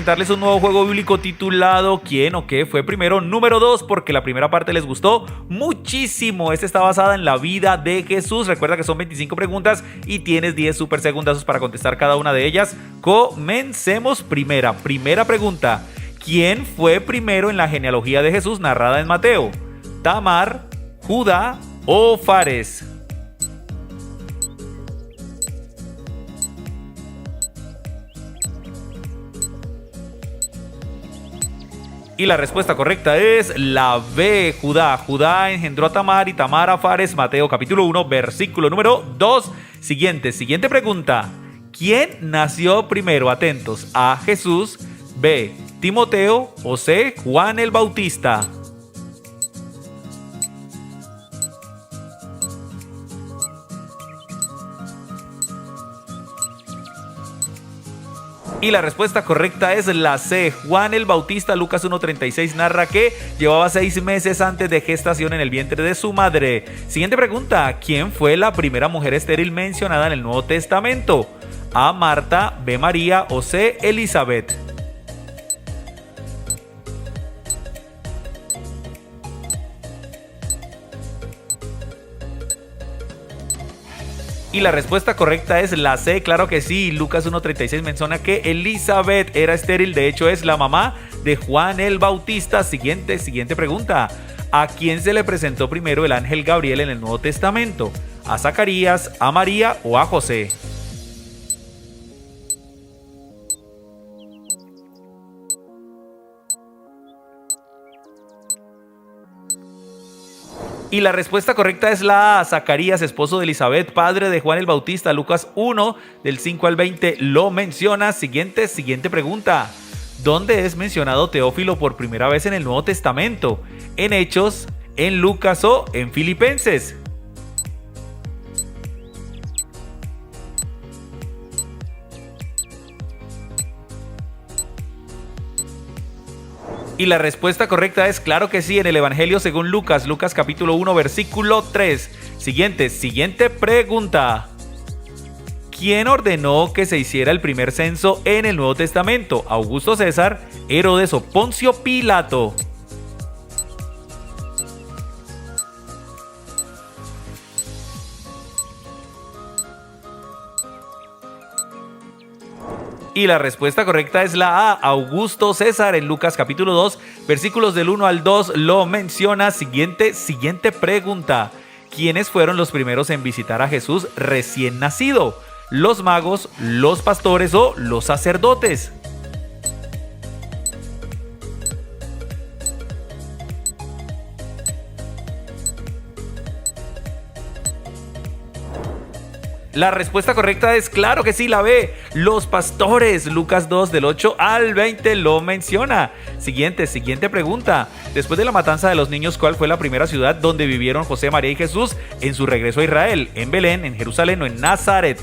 presentarles un nuevo juego bíblico titulado ¿Quién o qué fue primero? Número 2, porque la primera parte les gustó muchísimo. Esta está basada en la vida de Jesús. Recuerda que son 25 preguntas y tienes 10 super segundazos para contestar cada una de ellas. Comencemos. Primera pregunta. ¿Quién fue primero en la genealogía de Jesús narrada en Mateo? ¿Tamar, Judá o Fares? Y la respuesta correcta es la B, Judá. Judá engendró a Tamar y Tamar a Fares. Mateo capítulo 1, versículo número 2. Siguiente pregunta. ¿Quién nació primero? Atentos. A, Jesús. B, Timoteo. O C, Juan el Bautista. Y la respuesta correcta es la C, Juan el Bautista. Lucas 1:36 narra que llevaba 6 meses antes de gestación en el vientre de su madre. Siguiente pregunta, ¿quién fue la primera mujer estéril mencionada en el Nuevo Testamento? A, Marta, B, María o C, Elizabeth. Y la respuesta correcta es la C, claro que sí. Lucas 1:36 menciona que Elizabeth era estéril, de hecho es la mamá de Juan el Bautista. Siguiente pregunta. ¿A quién se le presentó primero el ángel Gabriel en el Nuevo Testamento? ¿A Zacarías, a María o a José? Y la respuesta correcta es la A, Zacarías, esposo de Elizabeth, padre de Juan el Bautista. Lucas 1, del 5 al 20 lo menciona. Siguiente pregunta. ¿Dónde es mencionado Teófilo por primera vez en el Nuevo Testamento? ¿En Hechos, en Lucas o en Filipenses? Y la respuesta correcta es claro que sí, en el Evangelio según Lucas, Lucas capítulo 1, versículo 3. Siguiente pregunta. ¿Quién ordenó que se hiciera el primer censo en el Nuevo Testamento? ¿Augusto César, Herodes o Poncio Pilato? Y la respuesta correcta es la A, Augusto César. En Lucas capítulo 2, versículos del 1 al 2 lo menciona. Siguiente pregunta. ¿Quiénes fueron los primeros en visitar a Jesús recién nacido? ¿Los magos, los pastores o los sacerdotes? La respuesta correcta es claro que sí, la B, los pastores. Lucas 2 del 8 al 20 lo menciona. Siguiente pregunta. Después de la matanza de los niños, ¿cuál fue la primera ciudad donde vivieron José, María y Jesús en su regreso a Israel? ¿En Belén, en Jerusalén o en Nazaret?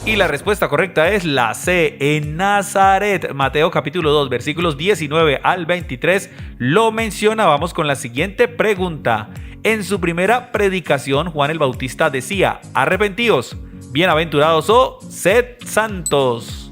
Y la respuesta correcta es la C, en Nazaret. Mateo capítulo 2, versículos 19 al 23 lo menciona. Vamos con la siguiente pregunta. En su primera predicación, Juan el Bautista decía: arrepentíos, bienaventurados o sed santos.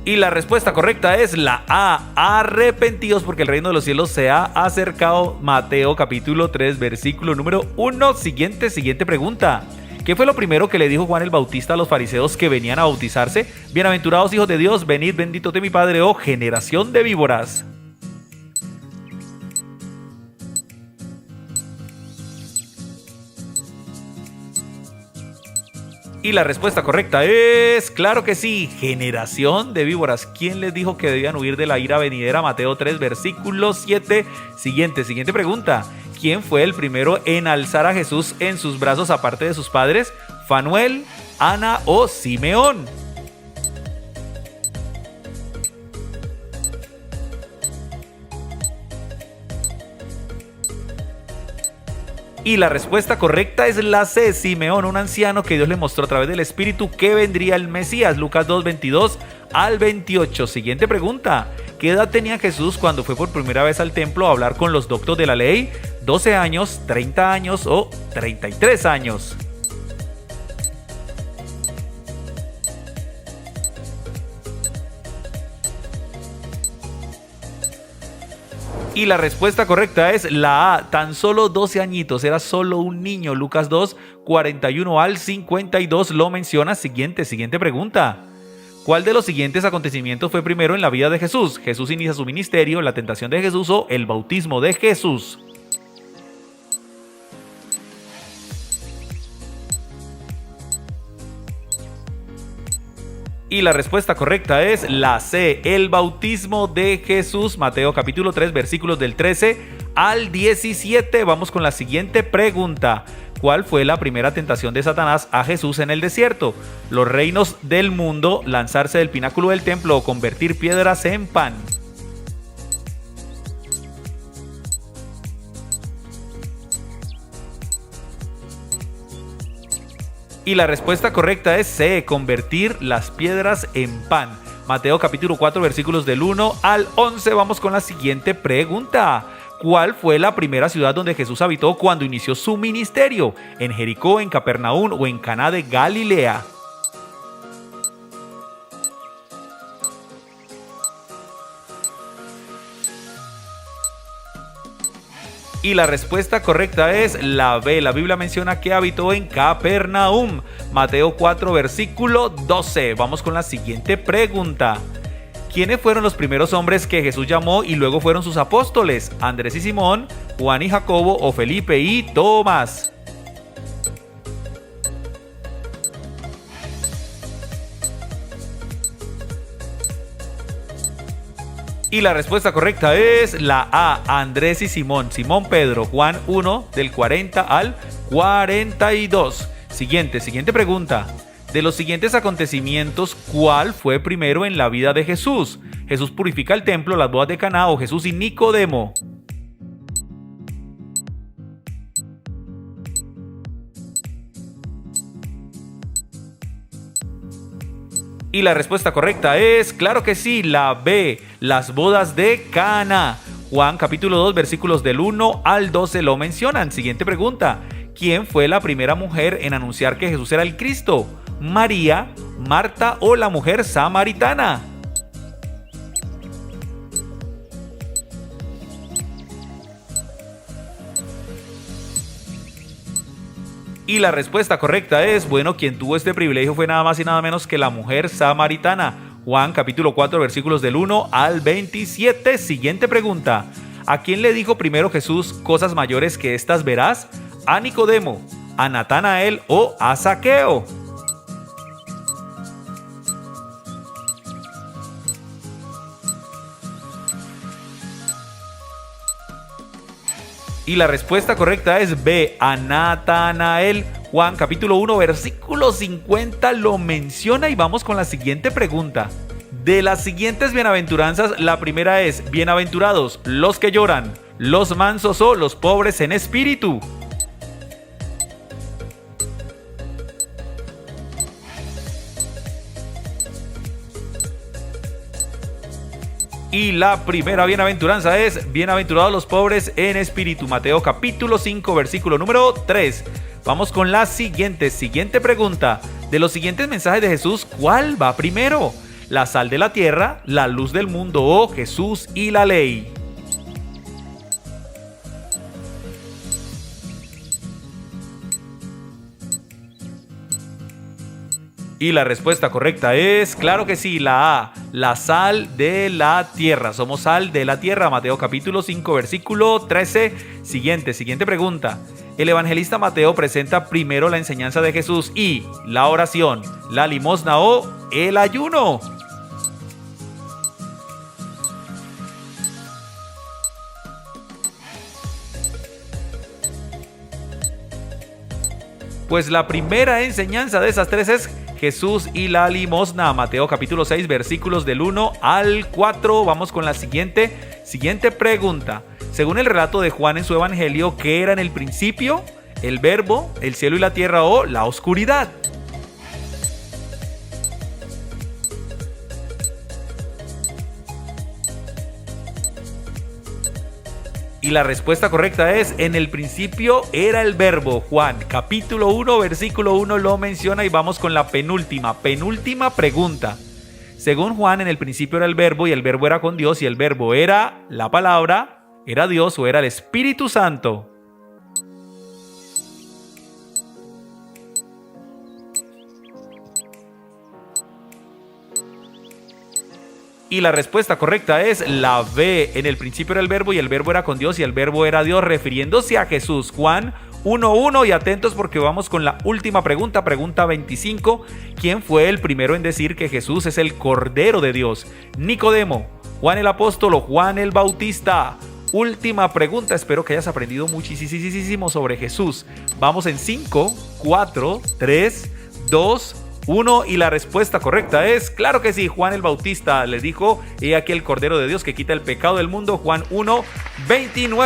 Y la respuesta correcta es la A, arrepentidos porque el reino de los cielos se ha acercado. Mateo capítulo 3, versículo número 1. Siguiente pregunta. ¿Qué fue lo primero que le dijo Juan el Bautista a los fariseos que venían a bautizarse? Bienaventurados hijos de Dios, venid benditos de mi Padre, oh generación de víboras. Y la respuesta correcta es, claro que sí, generación de víboras. ¿Quién les dijo que debían huir de la ira venidera? Mateo 3, versículo 7. Siguiente pregunta. ¿Quién fue el primero en alzar a Jesús en sus brazos aparte de sus padres? ¿Fanuel, Ana o Simeón? Y la respuesta correcta es la C, Simeón, un anciano que Dios le mostró a través del Espíritu que vendría el Mesías. Lucas 2, 22 al 28. Siguiente pregunta. ¿Qué edad tenía Jesús cuando fue por primera vez al templo a hablar con los doctos de la ley? ¿12 años, 30 años o 33 años? Y la respuesta correcta es la A, tan solo 12 añitos, era solo un niño. Lucas 2, 41 al 52 lo menciona. Siguiente pregunta. ¿Cuál de los siguientes acontecimientos fue primero en la vida de Jesús? ¿Jesús inicia su ministerio, la tentación de Jesús o el bautismo de Jesús? Y la respuesta correcta es la C, el bautismo de Jesús. Mateo capítulo 3, versículos del 13 al 17. Vamos con la siguiente pregunta. ¿Cuál fue la primera tentación de Satanás a Jesús en el desierto? ¿Los reinos del mundo, lanzarse del pináculo del templo o convertir piedras en pan? Y la respuesta correcta es C, convertir las piedras en pan. Mateo capítulo 4 versículos del 1 al 11. Vamos con la siguiente pregunta. ¿Cuál fue la primera ciudad donde Jesús habitó cuando inició su ministerio? ¿En Jericó, en Capernaum o en Caná de Galilea? Y la respuesta correcta es la B. La Biblia menciona que habitó en Capernaum. Mateo 4, versículo 12. Vamos con la siguiente pregunta. ¿Quiénes fueron los primeros hombres que Jesús llamó y luego fueron sus apóstoles? ¿Andrés y Simón, Juan y Jacobo o Felipe y Tomás? Y la respuesta correcta es la A, Andrés y Simón. Simón Pedro, Juan 1, del 40 al 42. Siguiente pregunta. De los siguientes acontecimientos, ¿cuál fue primero en la vida de Jesús? ¿Jesús purifica el templo, las bodas de Caná o Jesús y Nicodemo? Y la respuesta correcta es, claro que sí, la B, las bodas de Caná. Juan capítulo 2 versículos del 1 al 12 lo mencionan. Siguiente pregunta. ¿Quién fue la primera mujer en anunciar que Jesús era el Cristo? ¿María, Marta o la mujer samaritana? Y la respuesta correcta es, bueno, quien tuvo este privilegio fue nada más y nada menos que la mujer samaritana. Juan capítulo 4 versículos del 1 al 27. Siguiente pregunta. ¿A quién le dijo primero Jesús cosas mayores que estas verás? ¿A Nicodemo, a Natanael o a Zaqueo? Y la respuesta correcta es B, a Natanael. Juan capítulo 1 versículo 50 lo menciona y vamos con la siguiente pregunta. De las siguientes bienaventuranzas, la primera es, bienaventurados los que lloran, los mansos o los pobres en espíritu. Y la primera bienaventuranza es, bienaventurados los pobres en espíritu. Mateo capítulo 5 versículo número 3. Vamos con la siguiente pregunta. De los siguientes mensajes de Jesús, ¿cuál va primero? ¿La sal de la tierra, la luz del mundo o Jesús y la ley? Y la respuesta correcta es, claro que sí, la A, la sal de la tierra. Somos sal de la tierra. Mateo capítulo 5 versículo 13. Siguiente pregunta. El evangelista Mateo presenta primero la enseñanza de Jesús y la oración, la limosna o el ayuno. Pues la primera enseñanza de esas tres es Jesús y la limosna. Mateo capítulo 6, versículos del 1 al 4. Vamos con la siguiente pregunta. Según el relato de Juan en su evangelio, ¿qué era en el principio? ¿El verbo, el cielo y la tierra o la oscuridad? Y la respuesta correcta es: en el principio era el verbo. Juan capítulo 1, versículo 1 lo menciona. Y vamos con la penúltima pregunta. Según Juan, en el principio era el verbo, y el verbo era con Dios, y el verbo era la palabra, era Dios o era el Espíritu Santo. Y la respuesta correcta es la B. En el principio era el verbo y el verbo era con Dios y el verbo era Dios, refiriéndose a Jesús. Juan 1:1. Y atentos porque vamos con la última pregunta, pregunta 25. ¿Quién fue el primero en decir que Jesús es el Cordero de Dios? ¿Nicodemo, Juan el Apóstol o Juan el Bautista? Última pregunta, espero que hayas aprendido muchísimo sobre Jesús. Vamos en 5, 4, 3, 2, 1 y la respuesta correcta es, claro que sí, Juan el Bautista les dijo: he aquí el Cordero de Dios que quita el pecado del mundo. Juan 1:29.